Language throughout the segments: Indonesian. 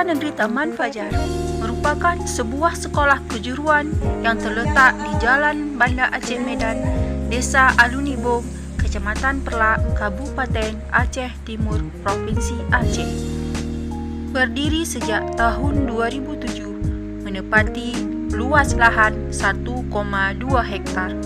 SMK Negeri Taman Fajar merupakan sebuah sekolah kejuruan yang terletak di Jalan Banda Aceh Medan, Desa Alunibong, Kecamatan Perlak, Kabupaten Aceh Timur, Provinsi Aceh. Berdiri sejak tahun 2007, menepati luas lahan 1,2 hektar.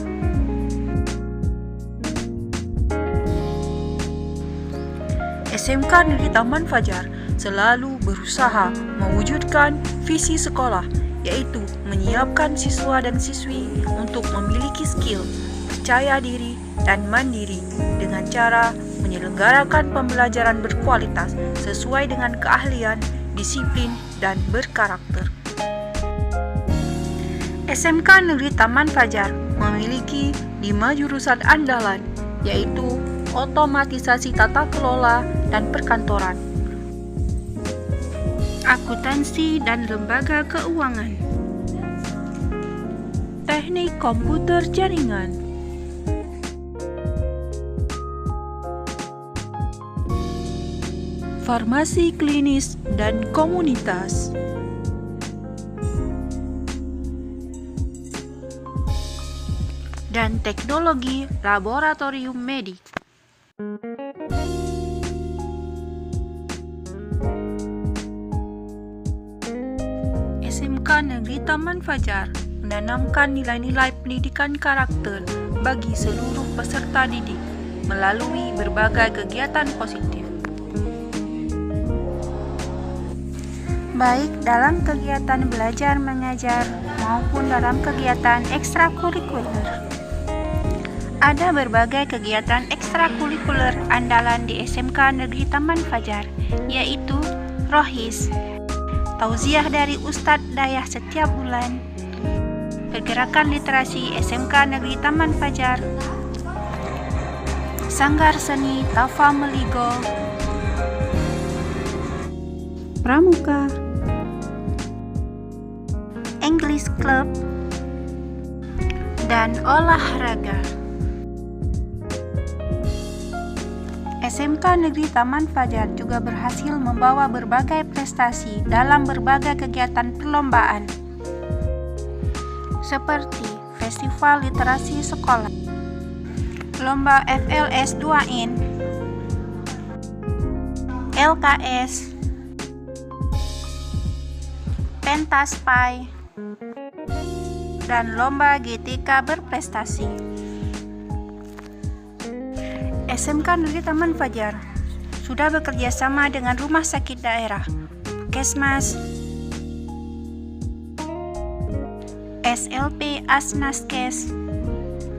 SMK Negeri Taman Fajar selalu berusaha mewujudkan visi sekolah, yaitu menyiapkan siswa dan siswi untuk memiliki skill, percaya diri, dan mandiri dengan cara menyelenggarakan pembelajaran berkualitas sesuai dengan keahlian, disiplin, dan berkarakter. SMK Negeri Taman Fajar memiliki 5 jurusan andalan, yaitu otomatisasi tata kelola dan perkantoran, akuntansi dan lembaga keuangan, teknik komputer jaringan, farmasi klinis dan komunitas, dan teknologi laboratorium medik. SMK Negeri Taman Fajar menanamkan nilai-nilai pendidikan karakter bagi seluruh peserta didik melalui berbagai kegiatan positif, baik dalam kegiatan belajar mengajar maupun dalam kegiatan ekstrakurikuler. Ada berbagai kegiatan ekstrakurikuler andalan di SMK Negeri Taman Fajar, yaitu Rohis, tauziah dari Ustadz Dayah setiap bulan, pergerakan literasi SMK Negeri Taman Fajar, Sanggar Seni Tafa Meligo, Pramuka, English Club, dan olahraga. SMK Negeri Taman Fajar juga berhasil membawa berbagai prestasi dalam berbagai kegiatan perlombaan, seperti Festival Literasi Sekolah, Lomba FLS 2in, LKS, Pentas PAI, dan Lomba GTK berprestasi. SMK Negeri Taman Fajar sudah bekerja sama dengan rumah sakit daerah, Puskesmas, SLP Asnaskes,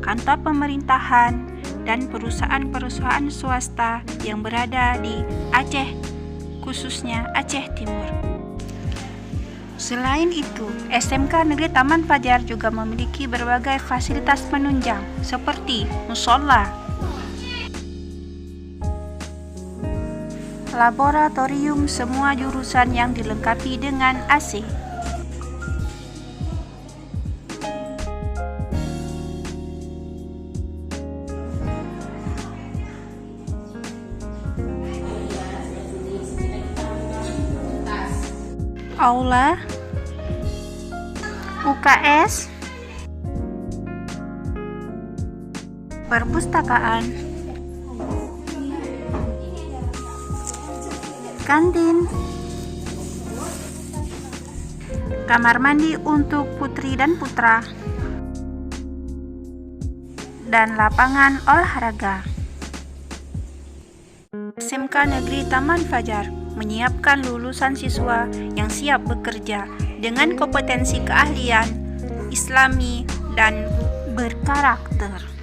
kantor pemerintahan, dan perusahaan-perusahaan swasta yang berada di Aceh, khususnya Aceh Timur. Selain itu, SMK Negeri Taman Fajar juga memiliki berbagai fasilitas penunjang seperti musola, laboratorium semua jurusan yang dilengkapi dengan AC. Aula, UKS, perpustakaan, kantin, kamar mandi untuk putri dan putra, dan lapangan olahraga. SMK Negeri Taman Fajar menyiapkan lulusan siswa yang siap bekerja dengan kompetensi keahlian, islami, dan berkarakter.